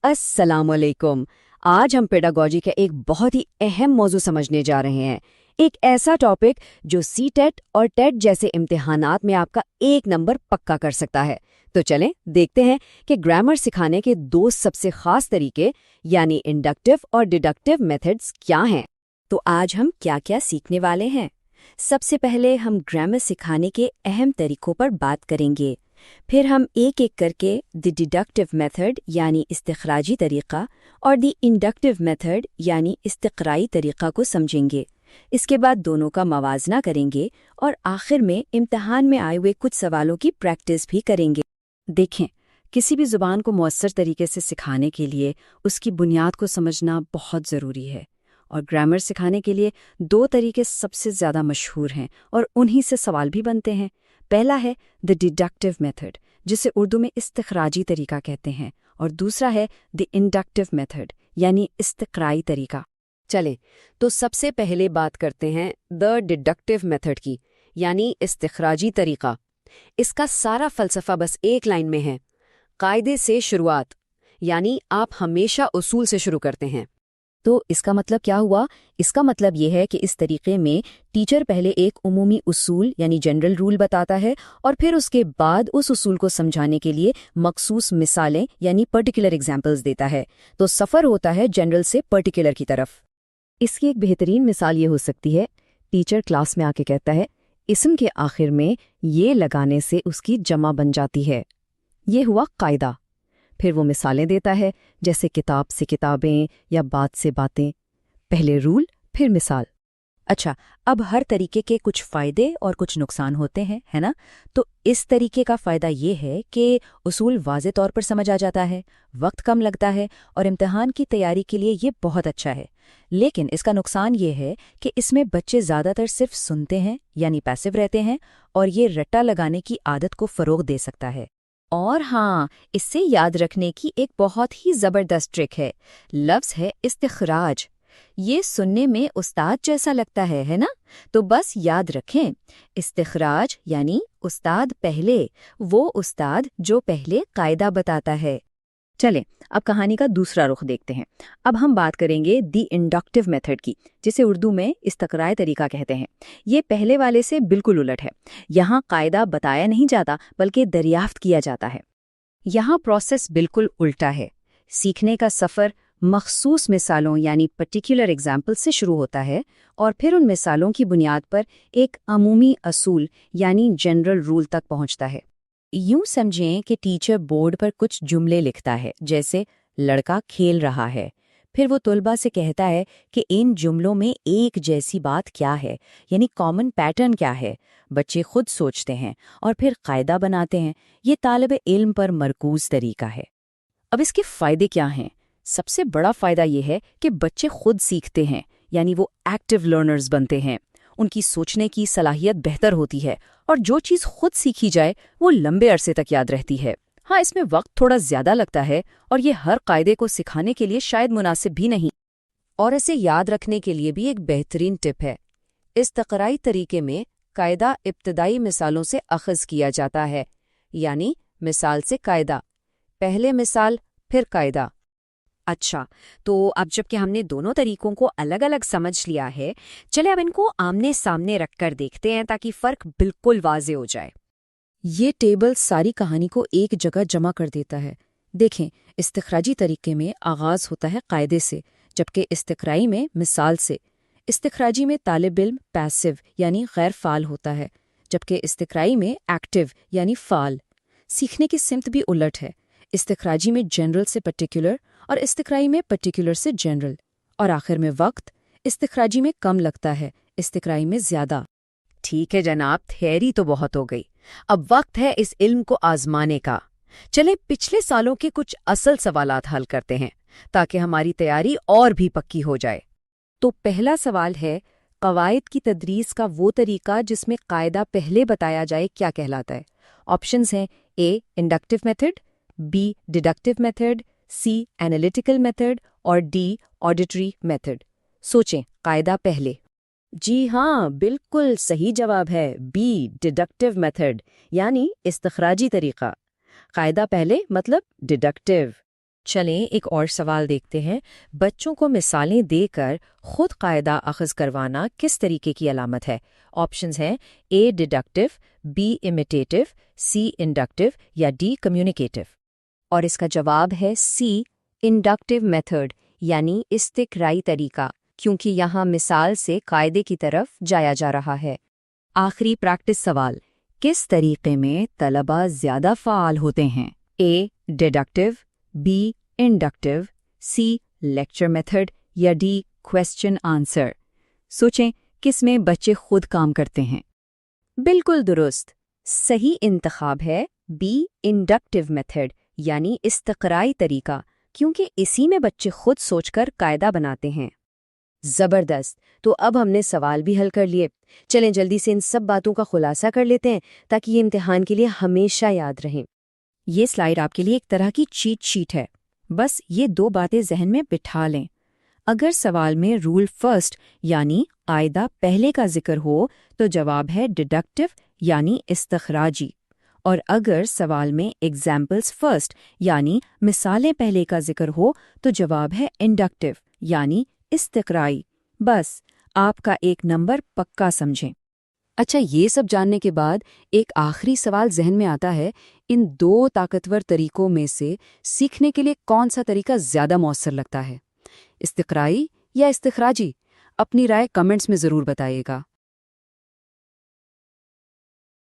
السلام علیکم۔ آج ہم پیڈاگوجی کا ایک بہت ہی اہم موضوع سمجھنے جا رہے ہیں، ایک ایسا ٹاپک جو سی ٹیٹ اور ٹیٹ جیسے امتحانات میں آپ کا 1 نمبر پکا کر سکتا ہے۔ تو چلیں دیکھتے ہیں کہ گرامر سکھانے کے 2 سب سے خاص طریقے یعنی انڈکٹیو اور ڈیڈکٹیو میتھڈز کیا ہیں۔ تو آج ہم کیا کیا سیکھنے والے ہیں؟ سب سے پہلے ہم گرامر سکھانے کے اہم طریقوں پر بات کریں گے، پھر ہم ایک ایک کر کے دی ڈیڈکٹیو میتھڈ یعنی استخراجی طریقہ اور دی انڈکٹیو میتھڈ یعنی استقرائی طریقہ کو سمجھیں گے۔ اس کے بعد دونوں کا موازنہ کریں گے اور آخر میں امتحان میں آئے ہوئے کچھ سوالوں کی پریکٹس بھی کریں گے۔ دیکھیں، کسی بھی زبان کو مؤثر طریقے سے سکھانے کے لیے اس کی بنیاد کو سمجھنا بہت ضروری ہے، اور گرامر سکھانے کے لیے 2 طریقے سب سے زیادہ مشہور ہیں اور انہی سے سوال بھی بنتے ہیں۔ پہلا ہے دی ڈیڈکٹیو میتھڈ، جسے اردو میں استخراجی طریقہ کہتے ہیں، اور دوسرا ہے دی انڈکٹیو میتھڈ یعنی استقرائی طریقہ۔ چلیں تو سب سے پہلے بات کرتے ہیں دی ڈیڈکٹیو میتھڈ کی، یعنی استخراجی طریقہ۔ اس کا سارا فلسفہ بس ایک لائن میں ہے، قاعدے سے شروعات، یعنی آپ ہمیشہ اصول سے شروع کرتے ہیں۔ تو اس کا مطلب کیا ہوا؟ اس کا مطلب یہ ہے کہ اس طریقے میں ٹیچر پہلے ایک عمومی اصول یعنی جنرل رول بتاتا ہے، اور پھر اس کے بعد اس اصول کو سمجھانے کے لیے مخصوص مثالیں یعنی پرٹیکولر ایگزامپلز دیتا ہے۔ تو سفر ہوتا ہے جنرل سے پرٹیکولر کی طرف۔ اس کی ایک بہترین مثال یہ ہو سکتی ہے، ٹیچر کلاس میں آ کے کہتا ہے اسم کے آخر میں یہ لگانے سے اس کی جمع بن جاتی ہے۔ یہ ہوا قاعدہ۔ پھر وہ مثالیں دیتا ہے، جیسے کتاب سے کتابیں یا بات سے باتیں۔ پہلے رول پھر مثال۔ اچھا، اب ہر طریقے کے کچھ فائدے اور کچھ نقصان ہوتے ہیں، ہے نا؟ تو اس طریقے کا فائدہ یہ ہے کہ اصول واضح طور پر سمجھ آ جاتا ہے، وقت کم لگتا ہے، اور امتحان کی تیاری کے لیے یہ بہت اچھا ہے۔ لیکن اس کا نقصان یہ ہے کہ اس میں بچے زیادہ تر صرف سنتے ہیں یعنی پیسو رہتے ہیں، اور یہ رٹا لگانے کی عادت کو فروغ دے سکتا ہے۔ اور ہاں، اس سے یاد رکھنے کی ایک بہت ہی زبردست ٹرک ہے، لفظ ہے استخراج۔ یہ سننے میں استاد جیسا لگتا ہے نا؟ تو بس یاد رکھیں، استخراج یعنی استاد پہلے، وہ استاد جو پہلے قاعدہ بتاتا ہے۔ چلیں اب کہانی کا دوسرا رخ دیکھتے ہیں۔ اب ہم بات کریں گے دی انڈکٹیو میتھڈ کی، جسے اردو میں استقرائی طریقہ کہتے ہیں۔ یہ پہلے والے سے بالکل الٹ ہے۔ یہاں قاعدہ بتایا نہیں جاتا بلکہ دریافت کیا جاتا ہے۔ یہاں پروسیس بالکل الٹا ہے۔ سیکھنے کا سفر مخصوص مثالوں یعنی پرٹیکولر ایگزامپل سے شروع ہوتا ہے، اور پھر ان مثالوں کی بنیاد پر ایک عمومی اصول یعنی جنرل رول تک پہنچتا ہے۔ یوں سمجھیں کہ ٹیچر بورڈ پر کچھ جملے لکھتا ہے، جیسے لڑکا کھیل رہا ہے۔ پھر وہ طلباء سے کہتا ہے کہ ان جملوں میں ایک جیسی بات کیا ہے، یعنی کامن پیٹرن کیا ہے۔ بچے خود سوچتے ہیں اور پھر قاعدہ بناتے ہیں۔ یہ طالب علم پر مرکوز طریقہ ہے۔ اب اس کے فائدے کیا ہیں؟ سب سے بڑا فائدہ یہ ہے کہ بچے خود سیکھتے ہیں، یعنی وہ ایکٹیو لرنرز بنتے ہیں۔ ان کی سوچنے کی صلاحیت بہتر ہوتی ہے، اور جو چیز خود سیکھی جائے وہ لمبے عرصے تک یاد رہتی ہے۔ ہاں، اس میں وقت تھوڑا زیادہ لگتا ہے، اور یہ ہر قاعدے کو سکھانے کے لیے شاید مناسب بھی نہیں۔ اور اسے یاد رکھنے کے لیے بھی ایک بہترین ٹپ ہے۔ استقرائی طریقے میں قاعدہ ابتدائی مثالوں سے اخذ کیا جاتا ہے، یعنی مثال سے قاعدہ، پہلے مثال پھر قاعدہ۔ اچھا، تو اب جب کہ ہم نے دونوں طریقوں کو الگ الگ سمجھ لیا ہے، چلے اب ان کو آمنے سامنے رکھ کر دیکھتے ہیں تاکہ فرق بالکل واضح ہو جائے۔ یہ ٹیبل ساری کہانی کو ایک جگہ جمع کر دیتا ہے۔ دیکھیں، استخراجی طریقے میں آغاز ہوتا ہے قاعدے سے، جبکہ استقرائی میں مثال سے۔ استخراجی میں طالب علم پیسو یعنی غیر فعال ہوتا ہے، جبکہ استقرائی میں ایکٹیو یعنی فعال۔ سیکھنے کی سمت بھی الٹ ہے، استخراجی میں جنرل سے پرٹیکولر اور استقرائی میں پرٹیکولر سے جنرل۔ اور آخر میں وقت، استخراجی میں کم لگتا ہے، استقرائی میں زیادہ۔ ٹھیک ہے جناب، تھیوری تو بہت ہو گئی، اب وقت ہے اس علم کو آزمانے کا۔ چلیں پچھلے سالوں کے کچھ اصل سوالات حل کرتے ہیں تاکہ ہماری تیاری اور بھی پکی ہو جائے۔ تو پہلا سوال ہے، قواعد کی تدریس کا وہ طریقہ جس میں قاعدہ پہلے بتایا جائے کیا کہلاتا ہے؟ آپشنز ہیں، A inductive method, B deductive method, C analytical method, اور ڈی آڈیٹری میتھڈ۔ سوچیں، قاعدہ پہلے۔ جی ہاں، بالکل صحیح جواب ہے بی ڈیڈکٹیو میتھڈ، یعنی استخراجی طریقہ۔ قاعدہ پہلے مطلب ڈیڈکٹیو۔ چلیں ایک اور سوال دیکھتے ہیں۔ بچوں کو مثالیں دے کر خود قاعدہ اخذ کروانا کس طریقے کی علامت ہے؟ آپشنز ہیں A deductive, be امیٹیٹیو، C inductive یا ڈی کمیونیکیٹیو۔ اور اس کا جواب ہے سی انڈکٹیو میتھڈ، یعنی استقرائی طریقہ، کیونکہ یہاں مثال سے قاعدے کی طرف جایا جا رہا ہے۔ آخری پریکٹس سوال، کس طریقے میں طلبہ زیادہ فعال ہوتے ہیں؟ A deductive, B inductive, C lecture method یا ڈی کوسچن آنسر۔ سوچیں کس میں بچے خود کام کرتے ہیں؟ بالکل درست، صحیح انتخاب ہے بی انڈکٹیو میتھڈ، یعنی استقرائی طریقہ، کیونکہ اسی میں بچے خود سوچ کر قاعدہ بناتے ہیں۔ زبردست، تو اب ہم نے سوال بھی حل کر لیے۔ چلیں جلدی سے ان سب باتوں کا خلاصہ کر لیتے ہیں تاکہ یہ امتحان کے لیے ہمیشہ یاد رہیں۔ یہ سلائیڈ آپ کے لیے ایک طرح کی چیٹ شیٹ ہے، بس یہ 2 باتیں ذہن میں بٹھا لیں۔ اگر سوال میں رول فرسٹ یعنی قاعدہ پہلے کا ذکر ہو تو جواب ہے ڈیڈکٹیو یعنی استخراجی، اور اگر سوال میں ایگزامپلز فرسٹ یعنی مثالیں پہلے کا ذکر ہو تو جواب ہے انڈکٹیو یعنی استقرائی۔ بس آپ کا 1 نمبر پکا سمجھیں۔ اچھا، یہ سب جاننے کے بعد ایک آخری سوال ذہن میں آتا ہے، ان 2 طاقتور طریقوں میں سے سیکھنے کے لیے کون سا طریقہ زیادہ مؤثر لگتا ہے؟ استقرائی یا استخراجی؟ اپنی رائے کمنٹس میں ضرور بتائیے گا۔